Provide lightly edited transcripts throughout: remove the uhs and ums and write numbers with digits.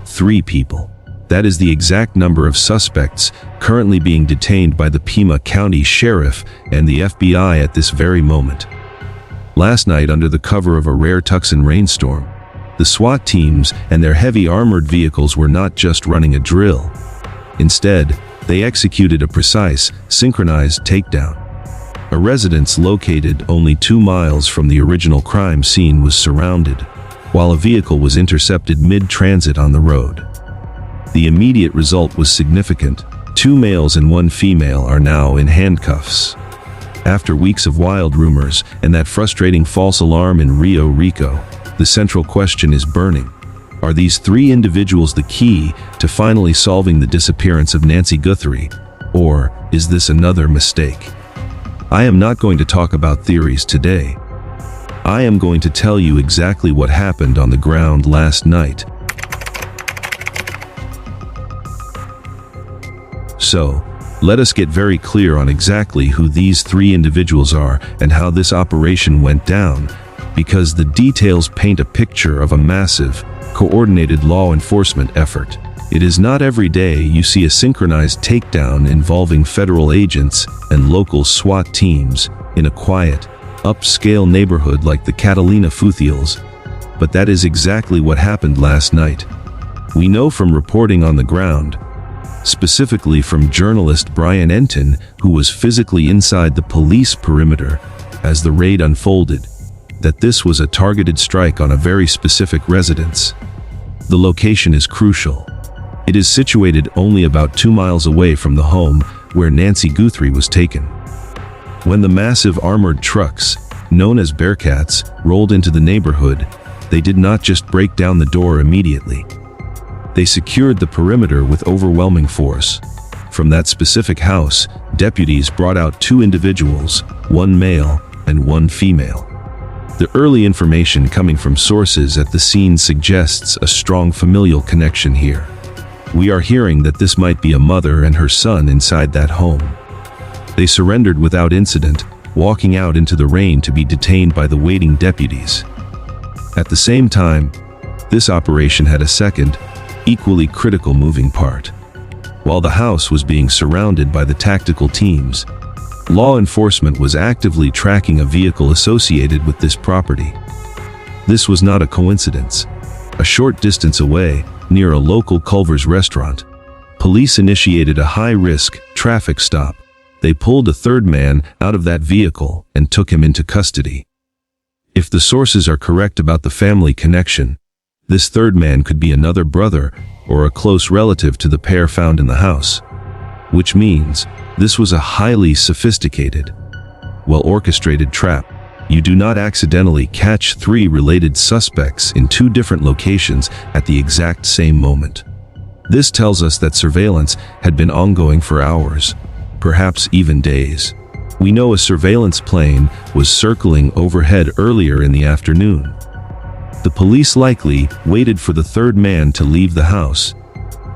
3 people. That is the exact number of suspects currently being detained by the Pima County Sheriff and the FBI at this very moment. Last night, under the cover of a rare Tucson rainstorm, the SWAT teams and their heavy armored vehicles were not just running a drill. Instead, they executed a precise, synchronized takedown. A residence located only 2 miles from the original crime scene was surrounded, while a vehicle was intercepted mid-transit on the road. The immediate result was significant. 2 males and 1 female are now in handcuffs. After weeks of wild rumors and that frustrating false alarm in Rio Rico, the central question is burning. Are these 3 individuals the key to finally solving the disappearance of Nancy Guthrie, or is this another mistake? I am not going to talk about theories today. I am going to tell you exactly what happened on the ground last night. So, let us get very clear on exactly who these 3 individuals are and how this operation went down, because the details paint a picture of a massive, coordinated law enforcement effort. It is not every day you see a synchronized takedown involving federal agents and local SWAT teams in a quiet, upscale neighborhood like the Catalina Foothills, but that is exactly what happened last night. We know from reporting on the ground, specifically from journalist Brian Enton, who was physically inside the police perimeter as the raid unfolded, that this was a targeted strike on a very specific residence. The location is crucial. It is situated only about 2 miles away from the home where Nancy Guthrie was taken. When the massive armored trucks, known as Bearcats, rolled into the neighborhood, they did not just break down the door immediately. They secured the perimeter with overwhelming force. From that specific house, deputies brought out 2 individuals, 1 male and 1 female. The early information coming from sources at the scene suggests a strong familial connection here. We are hearing that this might be a mother and her son inside that home. They surrendered without incident, walking out into the rain to be detained by the waiting deputies. At the same time, this operation had a second, equally critical moving part. While the house was being surrounded by the tactical teams, law enforcement was actively tracking a vehicle associated with this property. This was not a coincidence. A short distance away, near a local Culver's restaurant, police initiated a high-risk traffic stop. They pulled a 3rd man out of that vehicle and took him into custody. If the sources are correct about the family connection, this 3rd man could be another brother or a close relative to the pair found in the house, which means this was a highly sophisticated, well-orchestrated trap. You do not accidentally catch 3 related suspects in 2 different locations at the exact same moment. This tells us that surveillance had been ongoing for hours, perhaps even days. We know a surveillance plane was circling overhead earlier in the afternoon. The police likely waited for the 3rd man to leave the house,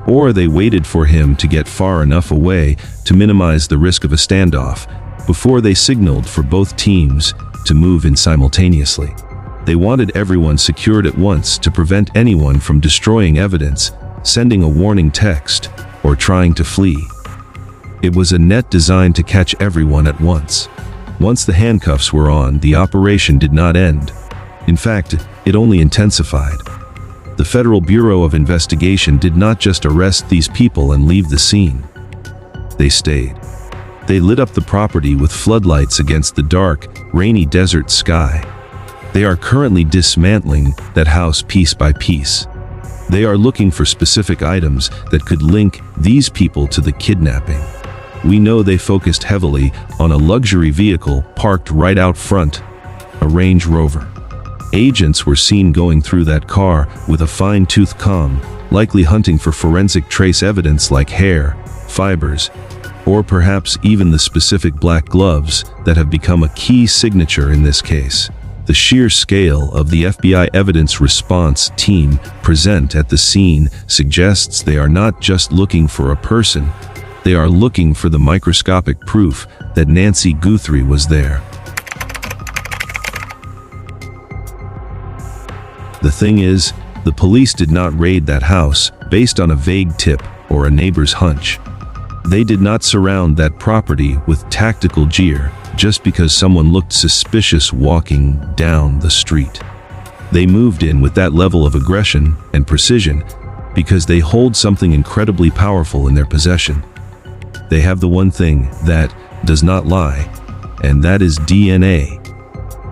or they waited for him to get far enough away to minimize the risk of a standoff before they signaled for both teams to move in simultaneously. They wanted everyone secured at once to prevent anyone from destroying evidence, sending a warning text, or trying to flee. It was a net designed to catch everyone at once. Once the handcuffs were on, the operation did not end. In fact, it only intensified. The Federal Bureau of Investigation did not just arrest these people and leave the scene. They stayed. They lit up the property with floodlights against the dark, rainy desert sky. They are currently dismantling that house piece by piece. They are looking for specific items that could link these people to the kidnapping. We know they focused heavily on a luxury vehicle parked right out front, a Range Rover. Agents were seen going through that car with a fine-tooth comb, likely hunting for forensic trace evidence like hair, fibers, or perhaps even the specific black gloves that have become a key signature in this case. The sheer scale of the FBI evidence response team present at the scene suggests they are not just looking for a person, they are looking for the microscopic proof that Nancy Guthrie was there. The thing is, The police did not raid that house based on a vague tip or a neighbor's hunch. They did not surround that property with tactical gear just because someone looked suspicious walking down the street. They moved in with that level of aggression and precision because they hold something incredibly powerful in their possession. They have the one thing that does not lie, and that is DNA.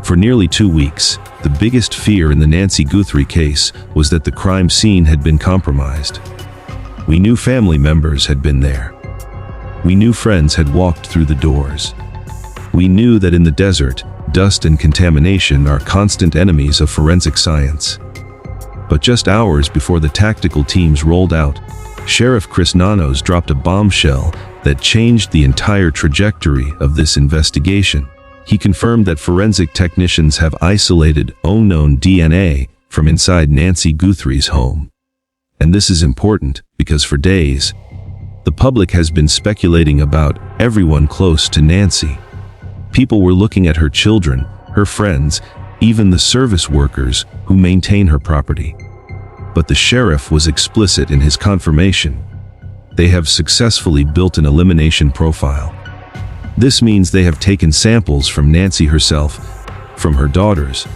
For nearly 2 weeks, the biggest fear in the Nancy Guthrie case was that the crime scene had been compromised. We knew family members had been there. We knew friends had walked through the doors. We knew that in the desert, dust and contamination are constant enemies of forensic science. But just hours before the tactical teams rolled out, Sheriff Chris Nanos dropped a bombshell that changed the entire trajectory of this investigation. He confirmed that forensic technicians have isolated unknown DNA from inside Nancy Guthrie's home. And this is important because for days, the public has been speculating about everyone close to Nancy. People were looking at her children, her friends, even the service workers who maintain her property. But the sheriff was explicit in his confirmation. They have successfully built an elimination profile. This means they have taken samples from Nancy herself, from her daughters,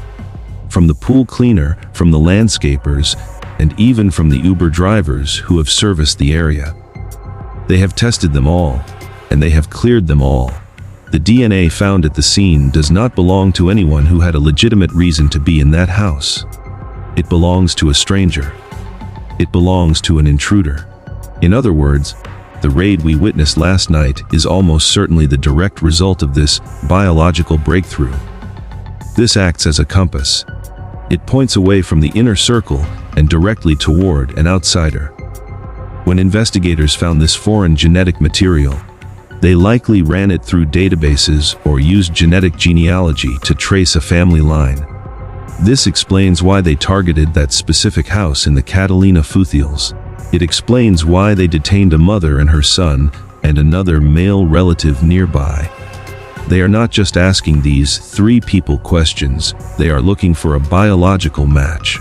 from the pool cleaner, from the landscapers, and even from the Uber drivers who have serviced the area. They have tested them all, and they have cleared them all. The DNA found at the scene does not belong to anyone who had a legitimate reason to be in that house. It belongs to a stranger. It belongs to an intruder. In other words, the raid we witnessed last night is almost certainly the direct result of this biological breakthrough. This acts as a compass. It points away from the inner circle and directly toward an outsider. When investigators found this foreign genetic material, they likely ran it through databases or used genetic genealogy to trace a family line. This explains why they targeted that specific house in the Catalina foothills. It explains why they detained a mother and her son and another male relative nearby. They are not just asking these 3 people questions, they are looking for a biological match.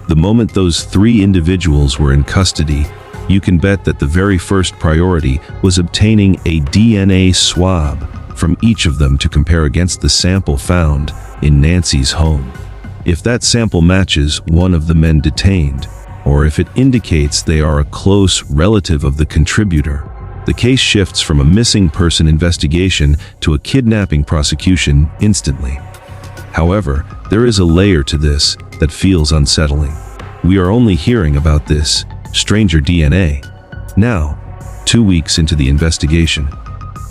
The moment those 3 individuals were in custody, you can bet that the very first priority was obtaining a DNA swab from each of them to compare against the sample found in Nancy's home. If that sample matches one of the men detained, or if it indicates they are a close relative of the contributor, the case shifts from a missing person investigation to a kidnapping prosecution instantly. However, there is a layer to this that feels unsettling. We are only hearing about this stranger DNA now, 2 weeks into the investigation.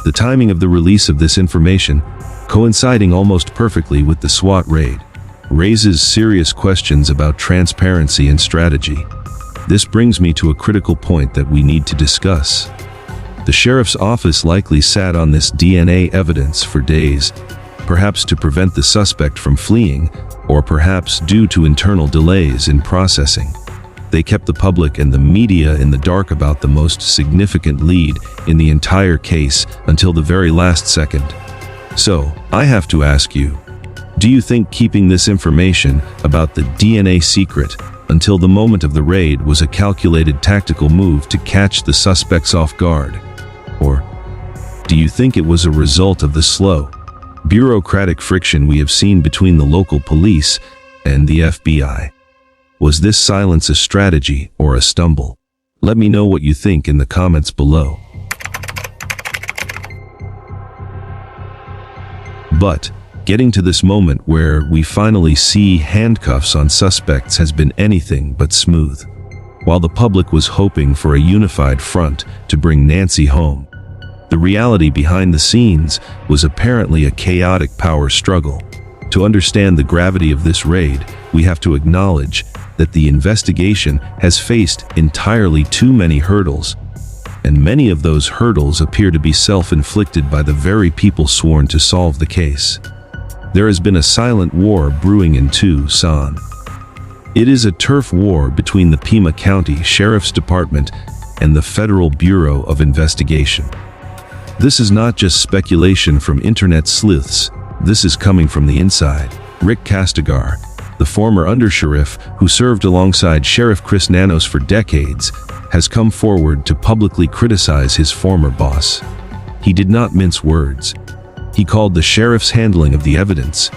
The timing of the release of this information, coinciding almost perfectly with the SWAT raid, raises serious questions about transparency and strategy. This brings me to a critical point that we need to discuss. The sheriff's office likely sat on this DNA evidence for days, perhaps to prevent the suspect from fleeing, or perhaps due to internal delays in processing. They kept the public and the media in the dark about the most significant lead in the entire case until the very last second. So, I have to ask you, do you think keeping this information about the DNA secret until the moment of the raid was a calculated tactical move to catch the suspects off guard? Or do you think it was a result of the slow, bureaucratic friction we have seen between the local police and the FBI? Was this silence a strategy or a stumble? Let me know what you think in the comments below. But getting to this moment where we finally see handcuffs on suspects has been anything but smooth. While the public was hoping for a unified front to bring Nancy home, the reality behind the scenes was apparently a chaotic power struggle. To understand the gravity of this raid, we have to acknowledge that the investigation has faced entirely too many hurdles, and many of those hurdles appear to be self-inflicted by the very people sworn to solve the case. There has been a silent war brewing in Tucson. It is a turf war between the Pima County Sheriff's Department and the Federal Bureau of Investigation. This is not just speculation from internet sleuths, this is coming from the inside. Rick Castigar, the former undersheriff who served alongside Sheriff Chris Nanos for decades, has come forward to publicly criticize his former boss. He did not mince words. He called the sheriff's handling of the evidence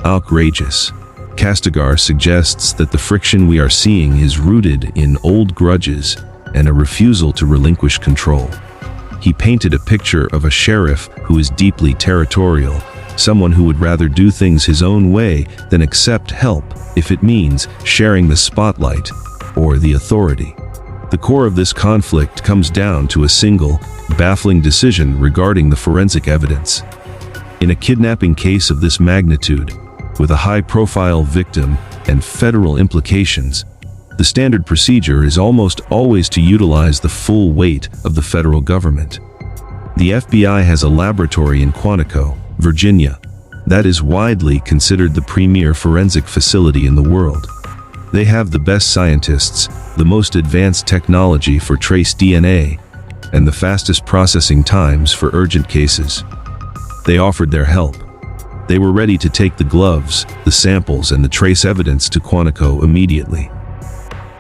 outrageous. Castigar suggests that the friction we are seeing is rooted in old grudges and a refusal to relinquish control. He painted a picture of a sheriff who is deeply territorial, someone who would rather do things his own way than accept help if it means sharing the spotlight or the authority. The core of this conflict comes down to a single, baffling decision regarding the forensic evidence. In a kidnapping case of this magnitude, with a high-profile victim and federal implications, the standard procedure is almost always to utilize the full weight of the federal government. The FBI has a laboratory in Quantico, Virginia, that is widely considered the premier forensic facility in the world. They have the best scientists, the most advanced technology for trace DNA, and the fastest processing times for urgent cases. They offered their help. They were ready to take the gloves, the samples, and the trace evidence to Quantico immediately.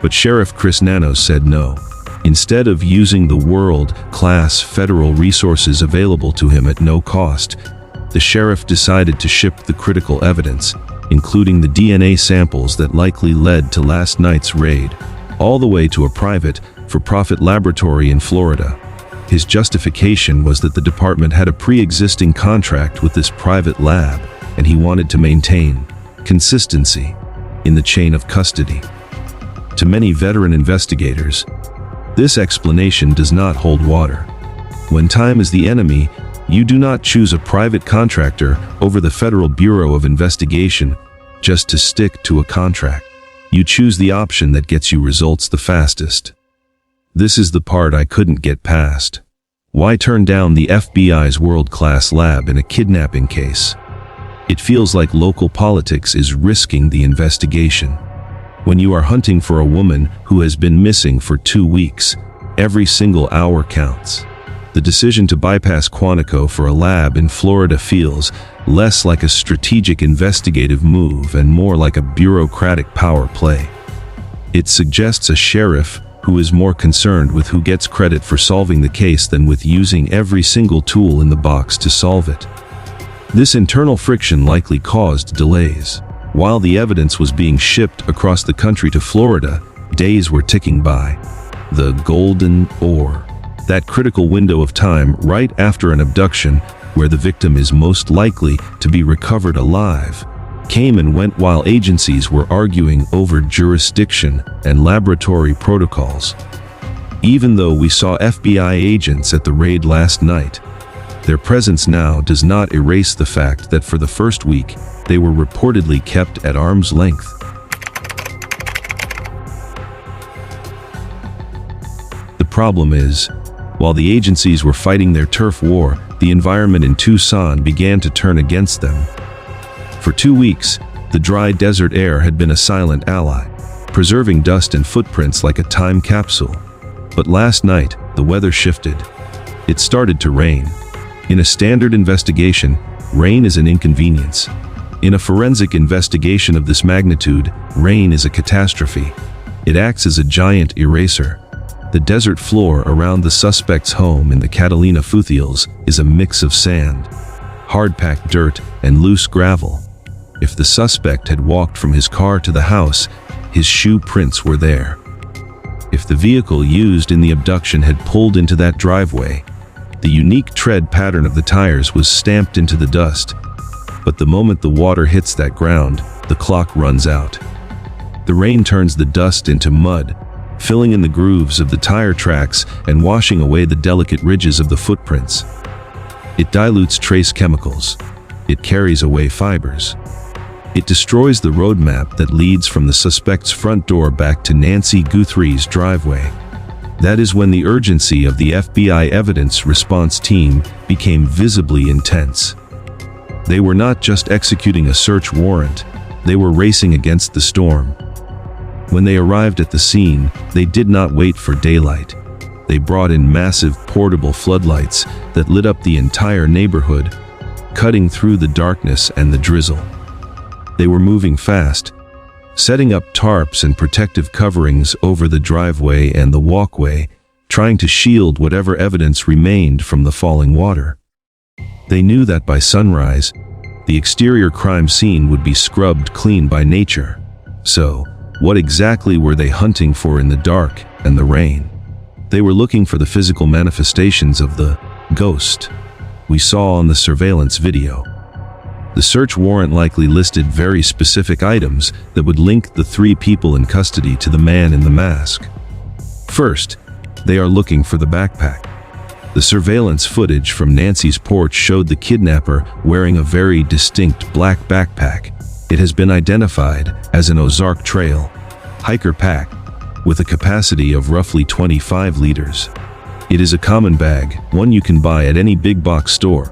But Sheriff Chris Nanos said no. Instead of using the world-class federal resources available to him at no cost, the sheriff decided to ship the critical evidence, including the DNA samples that likely led to last night's raid, all the way to a private, for-profit laboratory in Florida. His justification was that the department had a pre-existing contract with this private lab, and he wanted to maintain consistency in the chain of custody. To many veteran investigators, this explanation does not hold water. When time is the enemy, you do not choose a private contractor over the Federal Bureau of Investigation just to stick to a contract. You choose the option that gets you results the fastest. This is the part I couldn't get past. Why turn down the FBI's world-class lab in a kidnapping case? It feels like local politics is risking the investigation. When you are hunting for a woman who has been missing for 2 weeks, every single hour counts. The decision to bypass Quantico for a lab in Florida feels less like a strategic investigative move and more like a bureaucratic power play. It suggests a sheriff who is more concerned with who gets credit for solving the case than with using every single tool in the box to solve it. This internal friction likely caused delays. While the evidence was being shipped across the country to Florida, days were ticking by. The golden hour, that critical window of time right after an abduction where the victim is most likely to be recovered alive, came and went while agencies were arguing over jurisdiction and laboratory protocols. Even though we saw FBI agents at the raid last night, their presence now does not erase the fact that for the first week, they were reportedly kept at arm's length. The problem is, while the agencies were fighting their turf war, the environment in Tucson began to turn against them. For 2 weeks, the dry desert air had been a silent ally, preserving dust and footprints like a time capsule. But last night, the weather shifted. It started to rain. In a standard investigation, rain is an inconvenience. In a forensic investigation of this magnitude, rain is a catastrophe. It acts as a giant eraser. The desert floor around the suspect's home in the Catalina foothills is a mix of sand, hard-packed dirt, and loose gravel. If the suspect had walked from his car to the house, his shoe prints were there. If the vehicle used in the abduction had pulled into that driveway, the unique tread pattern of the tires was stamped into the dust. But the moment the water hits that ground, the clock runs out. The rain turns the dust into mud, filling in the grooves of the tire tracks and washing away the delicate ridges of the footprints. It dilutes trace chemicals. It carries away fibers. It destroys the roadmap that leads from the suspect's front door back to Nancy Guthrie's driveway. That is when the urgency of the FBI evidence response team became visibly intense. They were not just executing a search warrant, they were racing against the storm. When they arrived at the scene, they did not wait for daylight. They brought in massive portable floodlights that lit up the entire neighborhood, cutting through the darkness and the drizzle. They were moving fast, setting up tarps and protective coverings over the driveway and the walkway, trying to shield whatever evidence remained from the falling water. They knew that by sunrise, the exterior crime scene would be scrubbed clean by nature. So, what exactly were they hunting for in the dark and the rain? They were looking for the physical manifestations of the ghost we saw on the surveillance video. The search warrant likely listed very specific items that would link the three people in custody to the man in the mask. First, they are looking for the backpack. The surveillance footage from Nancy's porch showed the kidnapper wearing a very distinct black backpack. It has been identified as an Ozark Trail hiker pack with a capacity of roughly 25 liters. It is a common bag, one you can buy at any big box store,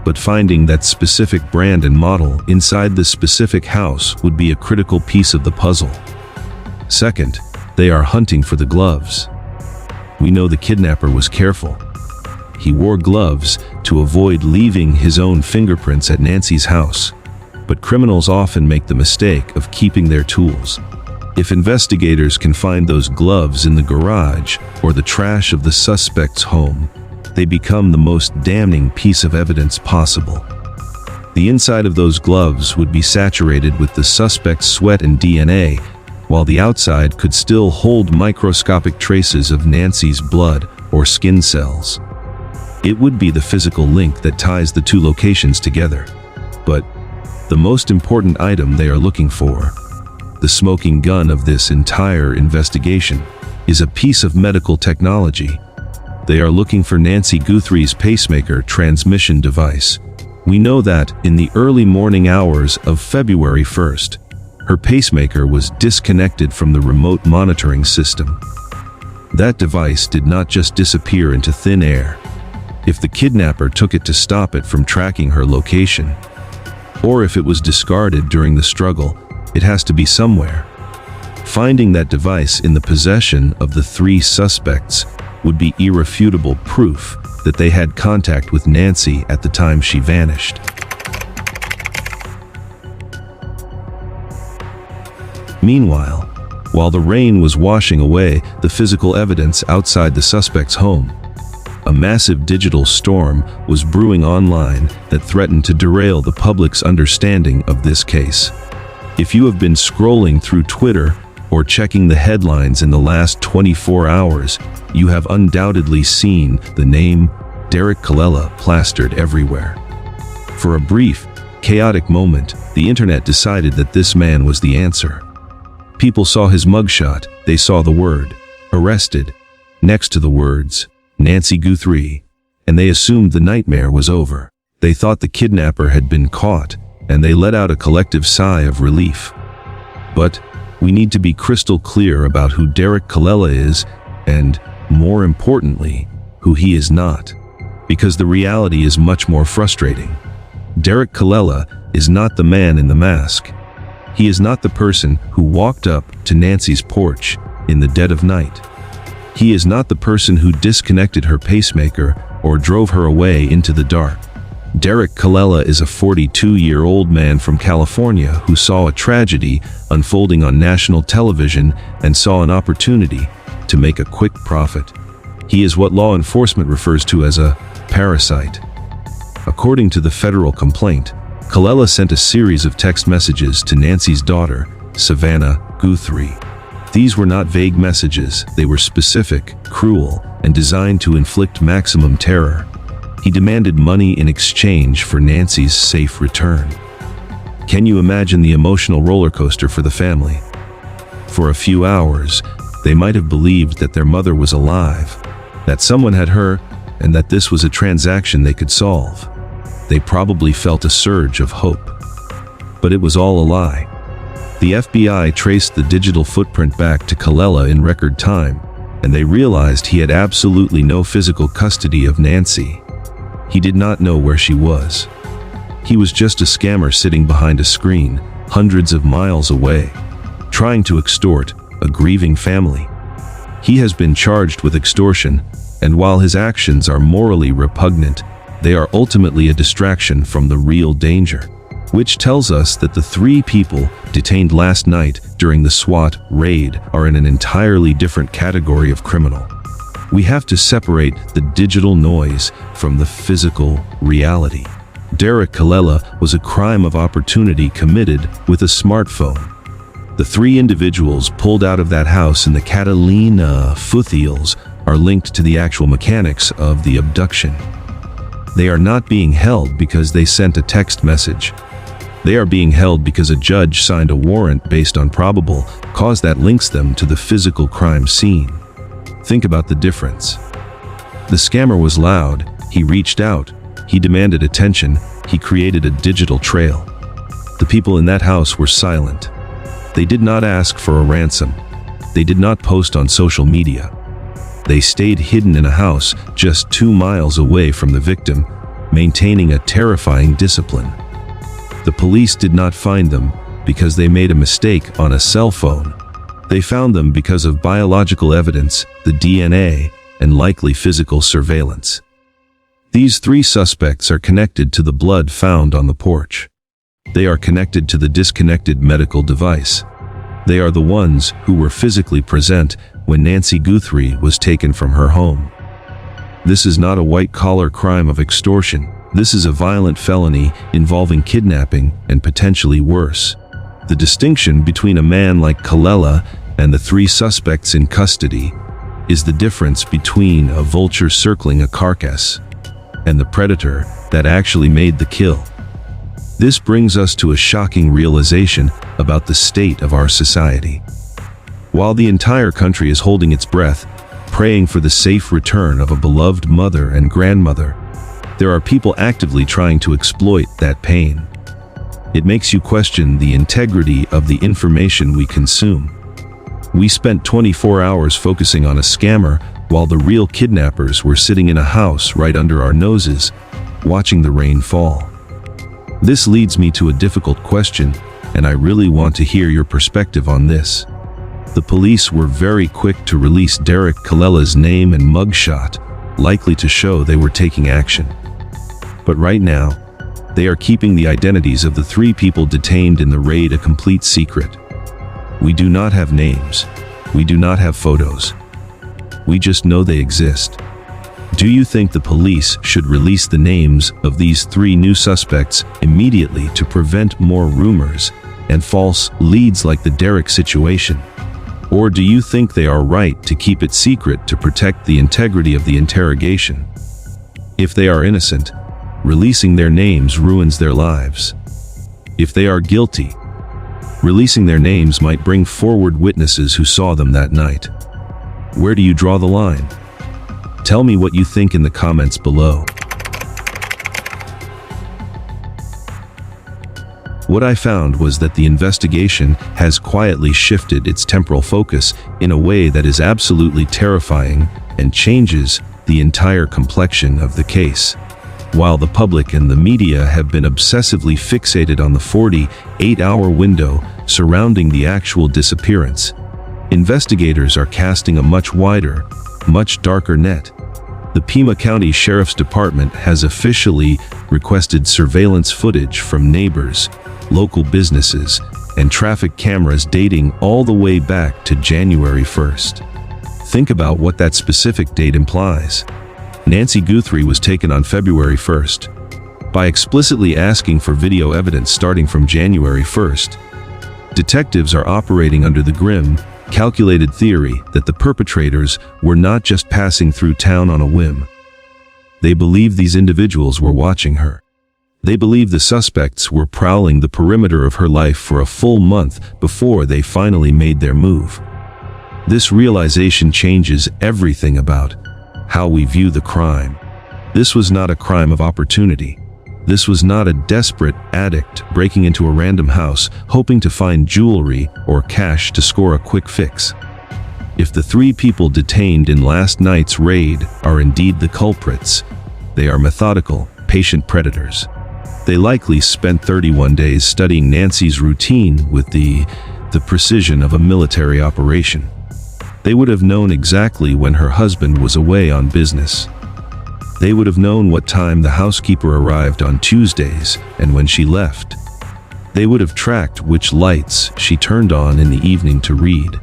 but finding that specific brand and model inside the specific house would be a critical piece of the puzzle. Second, they are hunting for the gloves. We know the kidnapper was careful. He wore gloves to avoid leaving his own fingerprints at Nancy's house, but criminals often make the mistake of keeping their tools. If investigators can find those gloves in the garage or the trash of the suspect's home, they become the most damning piece of evidence possible. The inside of those gloves would be saturated with the suspect's sweat and DNA, while the outside could still hold microscopic traces of Nancy's blood or skin cells. It would be the physical link that ties the two locations together. But the most important item they are looking for, the smoking gun of this entire investigation, is a piece of medical technology. They are looking for Nancy Guthrie's pacemaker transmission device. We know that in the early morning hours of February 1st, her pacemaker was disconnected from the remote monitoring system. That device did not just disappear into thin air. If the kidnapper took it to stop it from tracking her location, or if it was discarded during the struggle, it has to be somewhere. Finding that device in the possession of the three suspects would be irrefutable proof that they had contact with Nancy at the time she vanished. Meanwhile, while the rain was washing away the physical evidence outside the suspect's home, a massive digital storm was brewing online that threatened to derail the public's understanding of this case. If you have been scrolling through Twitter or checking the headlines in the last 24 hours, you have undoubtedly seen the name Derek Colella plastered everywhere. For a brief, chaotic moment, the internet decided that this man was the answer. People saw his mugshot, they saw the word "arrested" next to the words Nancy Guthrie, and they assumed the nightmare was over. They thought the kidnapper had been caught, and they let out a collective sigh of relief. But we need to be crystal clear about who Derek Colella is, and, more importantly, who he is not, because the reality is much more frustrating. Derek Colella is not the man in the mask. He is not the person who walked up to Nancy's porch in the dead of night. He is not the person who disconnected her pacemaker or drove her away into the dark. Derek Colella is a 42-year-old man from California who saw a tragedy unfolding on national television and saw an opportunity to make a quick profit. He is what law enforcement refers to as a parasite. According to the federal complaint, Colella sent a series of text messages to Nancy's daughter, Savannah Guthrie. These were not vague messages, they were specific, cruel, and designed to inflict maximum terror. He demanded money in exchange for Nancy's safe return. Can you imagine the emotional roller coaster for the family? For a few hours, they might have believed that their mother was alive, that someone had her, and that this was a transaction they could solve. They probably felt a surge of hope. But it was all a lie. The FBI traced the digital footprint back to Colella in record time, and they realized he had absolutely no physical custody of Nancy. He did not know where she was. He was just a scammer sitting behind a screen, hundreds of miles away, trying to extort a grieving family. He has been charged with extortion, and while his actions are morally repugnant, they are ultimately a distraction from the real danger. which tells us that the three people detained last night during the SWAT raid are in an entirely different category of criminal. We have to separate the digital noise from the physical reality. Derek Kalela was a crime of opportunity committed with a smartphone. The three individuals pulled out of that house in the Catalina foothills are linked to the actual mechanics of the abduction. They are not being held because they sent a text message. They are being held because a judge signed a warrant based on probable cause that links them to the physical crime scene. Think about the difference. The scammer was loud, he reached out, he demanded attention, he created a digital trail. The people in that house were silent. They did not ask for a ransom. They did not post on social media. They stayed hidden in a house just 2 miles away from the victim, maintaining a terrifying discipline. The police did not find them because they made a mistake on a cell phone. They found them because of biological evidence, the DNA, and likely physical surveillance. These three suspects are connected to the blood found on the porch. They are connected to the disconnected medical device. They are the ones who were physically present when Nancy Guthrie was taken from her home. This is not a white-collar crime of extortion. This is a violent felony involving kidnapping and potentially worse. The distinction between a man like Kalela and the three suspects in custody is the difference between a vulture circling a carcass and the predator that actually made the kill. This brings us to a shocking realization about the state of our society. While the entire country is holding its breath, praying for the safe return of a beloved mother and grandmother, there are people actively trying to exploit that pain. It makes you question the integrity of the information we consume. We spent 24 hours focusing on a scammer while the real kidnappers were sitting in a house right under our noses, watching the rain fall. This leads me to a difficult question, and I really want to hear your perspective on this. The police were very quick to release Derek Kalela's name and mugshot, likely to show they were taking action. But right now, they are keeping the identities of the three people detained in the raid a complete secret. We do not have names. We do not have photos. We just know they exist. Do you think the police should release the names of these three new suspects immediately to prevent more rumors and false leads like the Derek situation? Or do you think they are right to keep it secret to protect the integrity of the interrogation? If they are innocent, releasing their names ruins their lives. If they are guilty, releasing their names might bring forward witnesses who saw them that night. Where do you draw the line? Tell me what you think in the comments below. What I found was that the investigation has quietly shifted its temporal focus in a way that is absolutely terrifying and changes the entire complexion of the case. While the public and the media have been obsessively fixated on the 48-hour window surrounding the actual disappearance, investigators are casting a much wider, much darker net. The Pima County Sheriff's Department has officially requested surveillance footage from neighbors, local businesses, and traffic cameras dating all the way back to January 1st. Think about what that specific date implies. Nancy Guthrie was taken on February 1st. By explicitly asking for video evidence starting from January 1st, detectives are operating under the grim, calculated theory that the perpetrators were not just passing through town on a whim. They believe these individuals were watching her. They believe the suspects were prowling the perimeter of her life for a full month before they finally made their move. This realization changes everything about how we view the crime. This was not a crime of opportunity. This was not a desperate addict breaking into a random house hoping to find jewelry or cash to score a quick fix. If the three people detained in last night's raid are indeed the culprits, they are methodical, patient predators. They likely spent 31 days studying Nancy's routine with the precision of a military operation. They would have known exactly when her husband was away on business. They would have known what time the housekeeper arrived on Tuesdays and when she left. They would have tracked which lights she turned on in the evening to read,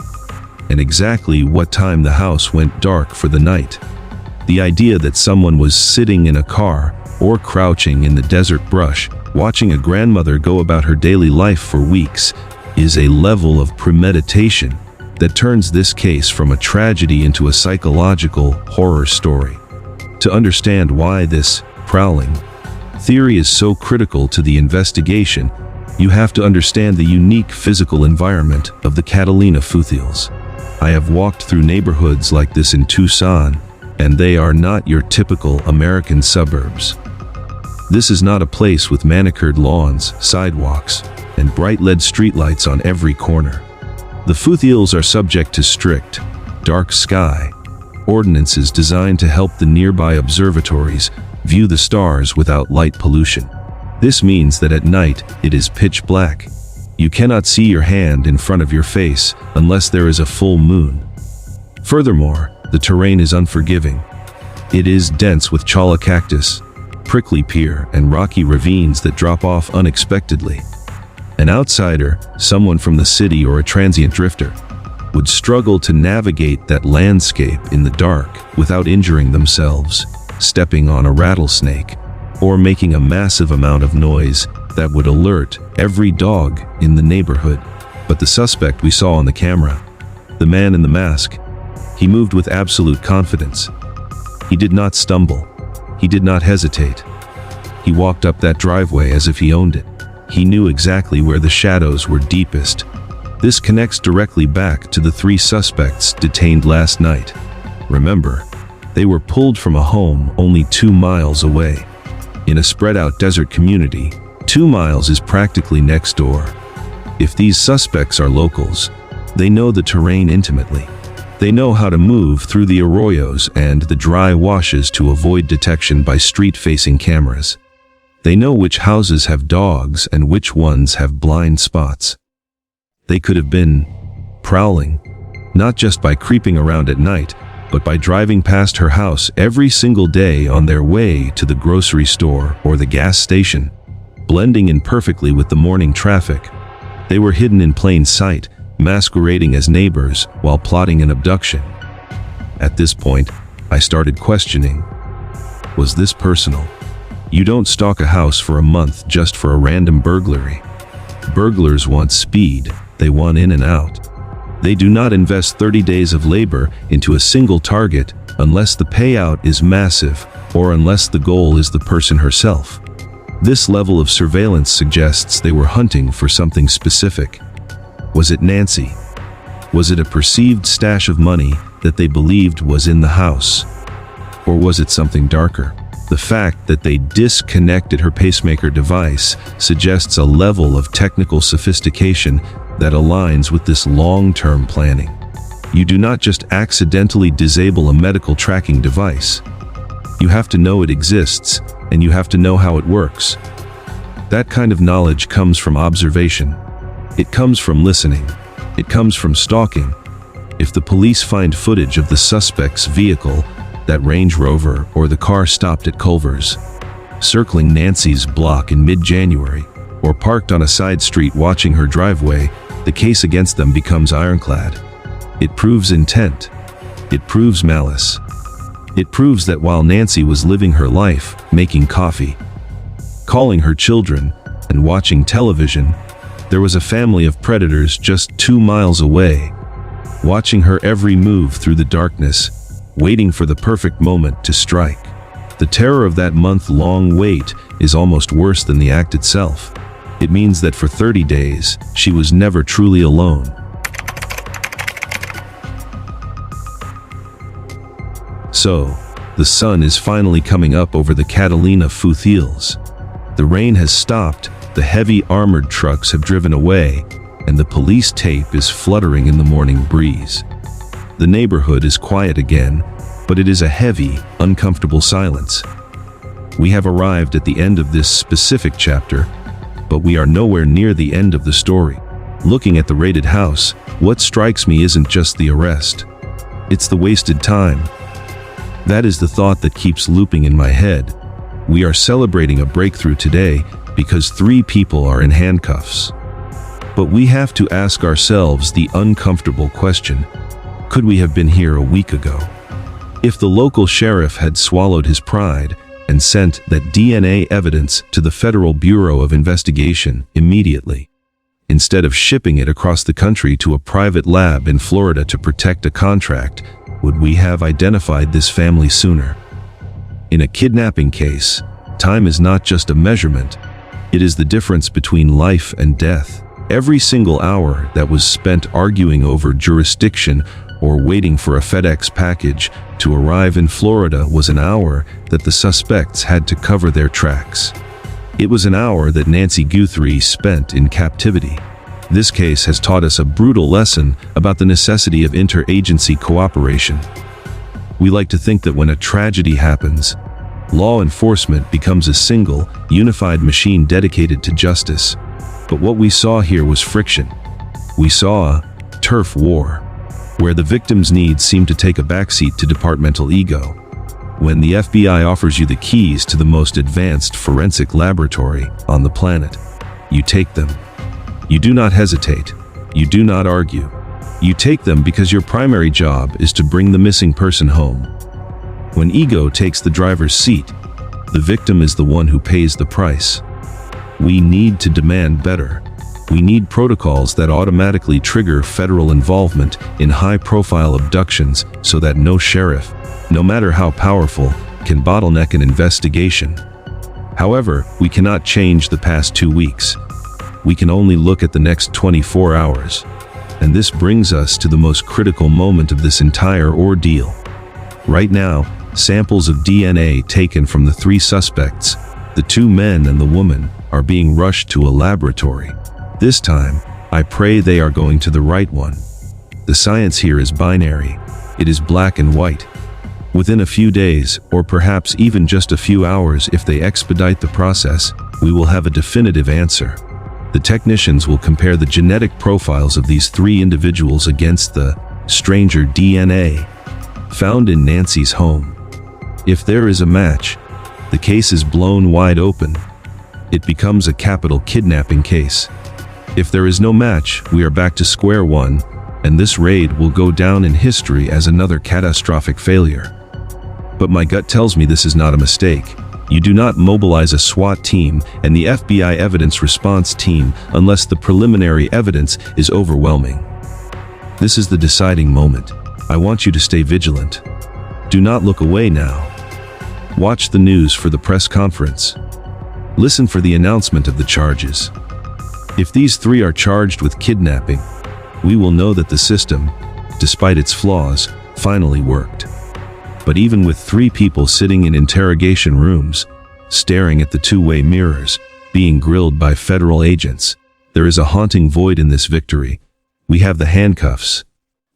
and exactly what time the house went dark for the night. The idea that someone was sitting in a car or crouching in the desert brush, watching a grandmother go about her daily life for weeks, is a level of premeditation that turns this case from a tragedy into a psychological horror story. To understand why this prowling theory is so critical to the investigation, you have to understand the unique physical environment of the Catalina foothills. I have walked through neighborhoods like this in Tucson, and they are not your typical American suburbs. This is not a place with manicured lawns, sidewalks, and bright LED streetlights on every corner. The foothills are subject to strict, dark sky ordinances designed to help the nearby observatories view the stars without light pollution. This means that at night it is pitch black. You cannot see your hand in front of your face unless there is a full moon. Furthermore, the terrain is unforgiving. It is dense with cholla cactus, prickly pear, and rocky ravines that drop off unexpectedly. An outsider, someone from the city or a transient drifter, would struggle to navigate that landscape in the dark without injuring themselves, stepping on a rattlesnake, or making a massive amount of noise that would alert every dog in the neighborhood. But the suspect we saw on the camera, the man in the mask, he moved with absolute confidence. He did not stumble. He did not hesitate. He walked up that driveway as if he owned it. He knew exactly where the shadows were deepest. This connects directly back to the 3 suspects detained last night. Remember, they were pulled from a home only 2 miles away. In a spread-out desert community, 2 miles is practically next door. If these suspects are locals, they know the terrain intimately. They know how to move through the arroyos and the dry washes to avoid detection by street-facing cameras. They know which houses have dogs and which ones have blind spots. They could have been prowling, not just by creeping around at night, but by driving past her house every single day on their way to the grocery store or the gas station, blending in perfectly with the morning traffic. They were hidden in plain sight, masquerading as neighbors while plotting an abduction. At this point, I started questioning, was this personal? You don't stalk a house for a month just for a random burglary. Burglars want speed, they want in and out. They do not invest 30 days of labor into a single target unless the payout is massive or unless the goal is the person herself. This level of surveillance suggests they were hunting for something specific. Was it Nancy? Was it a perceived stash of money that they believed was in the house? Or was it something darker? The fact that they disconnected her pacemaker device suggests a level of technical sophistication that aligns with this long-term planning. You do not just accidentally disable a medical tracking device. You have to know it exists, and you have to know how it works. That kind of knowledge comes from observation. It comes from listening. It comes from stalking. If the police find footage of the suspect's vehicle, that Range Rover or the car stopped at Culver's, circling Nancy's block in mid-January, or parked on a side street watching her driveway, the case against them becomes ironclad. It proves intent. It proves malice. It proves that while Nancy was living her life, making coffee, calling her children, and watching television, there was a family of predators just 2 miles away, watching her every move through the darkness, waiting for the perfect moment to strike. The terror of that month-long wait is almost worse than the act itself. It means that for 30 days, she was never truly alone. So, the sun is finally coming up over the Catalina foothills. The rain has stopped, the heavy armored trucks have driven away, and the police tape is fluttering in the morning breeze. The neighborhood is quiet again, but it is a heavy, uncomfortable silence. We have arrived at the end of this specific chapter, but we are nowhere near the end of the story. Looking at the raided house, what strikes me isn't just the arrest. It's the wasted time. That is the thought that keeps looping in my head. We are celebrating a breakthrough today, because 3 people are in handcuffs. But we have to ask ourselves the uncomfortable question: could we have been here a week ago? If the local sheriff had swallowed his pride and sent that DNA evidence to the Federal Bureau of Investigation immediately, instead of shipping it across the country to a private lab in Florida to protect a contract, would we have identified this family sooner? In a kidnapping case, time is not just a measurement, it is the difference between life and death. Every single hour that was spent arguing over jurisdiction or waiting for a FedEx package to arrive in Florida was an hour that the suspects had to cover their tracks. It was an hour that Nancy Guthrie spent in captivity. This case has taught us a brutal lesson about the necessity of interagency cooperation. We like to think that when a tragedy happens, law enforcement becomes a single, unified machine dedicated to justice. But what we saw here was friction. We saw a turf war, where the victim's needs seem to take a backseat to departmental ego. When the FBI offers you the keys to the most advanced forensic laboratory on the planet, you take them. You do not hesitate. You do not argue. You take them because your primary job is to bring the missing person home. When ego takes the driver's seat, the victim is the one who pays the price. We need to demand better. We need protocols that automatically trigger federal involvement in high-profile abductions so that no sheriff, no matter how powerful, can bottleneck an investigation. However, we cannot change the past 2 weeks. We can only look at the next 24 hours. And this brings us to the most critical moment of this entire ordeal. Right now, samples of DNA taken from the 3 suspects, the 2 men and the woman, are being rushed to a laboratory. This time, I pray they are going to the right one. The science here is binary. It is black and white. Within a few days, or perhaps even just a few hours if they expedite the process, we will have a definitive answer. The technicians will compare the genetic profiles of these 3 individuals against the stranger DNA found in Nancy's home. If there is a match, the case is blown wide open. It becomes a capital kidnapping case. If there is no match, we are back to square one, and this raid will go down in history as another catastrophic failure. But my gut tells me this is not a mistake. You do not mobilize a SWAT team and the FBI evidence response team unless the preliminary evidence is overwhelming. This is the deciding moment. I want you to stay vigilant. Do not look away now. Watch the news for the press conference. Listen for the announcement of the charges. If these 3 are charged with kidnapping, we will know that the system, despite its flaws, finally worked. But even with 3 people sitting in interrogation rooms, staring at the 2-way mirrors, being grilled by federal agents, there is a haunting void in this victory. We have the handcuffs.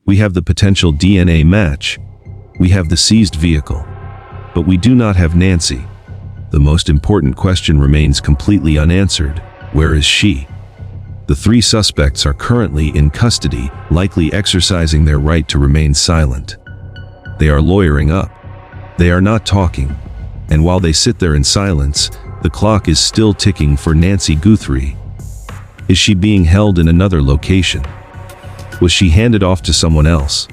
We have the potential DNA match. We have the seized vehicle. But we do not have Nancy. The most important question remains completely unanswered. Where is she? The 3 suspects are currently in custody, likely exercising their right to remain silent. They are lawyering up. They are not talking. And while they sit there in silence, the clock is still ticking for Nancy Guthrie. Is she being held in another location? Was she handed off to someone else?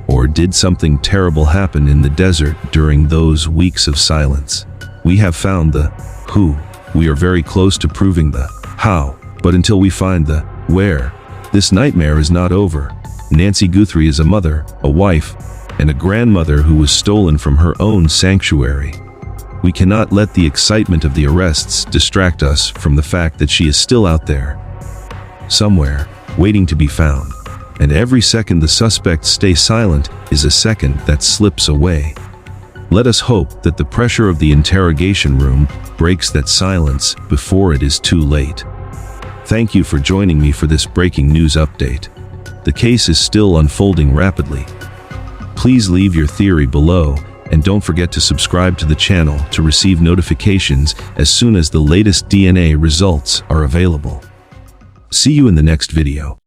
Or did something terrible happen in the desert during those weeks of silence? We have found the who. We are very close to proving the how. But until we find the where, this nightmare is not over. Nancy Guthrie is a mother, a wife, and a grandmother who was stolen from her own sanctuary. We cannot let the excitement of the arrests distract us from the fact that she is still out there, somewhere, waiting to be found. And every second the suspects stay silent is a second that slips away. Let us hope that the pressure of the interrogation room breaks that silence before it is too late. Thank you for joining me for this breaking news update. The case is still unfolding rapidly. Please leave your theory below, and don't forget to subscribe to the channel to receive notifications as soon as the latest DNA results are available. See you in the next video.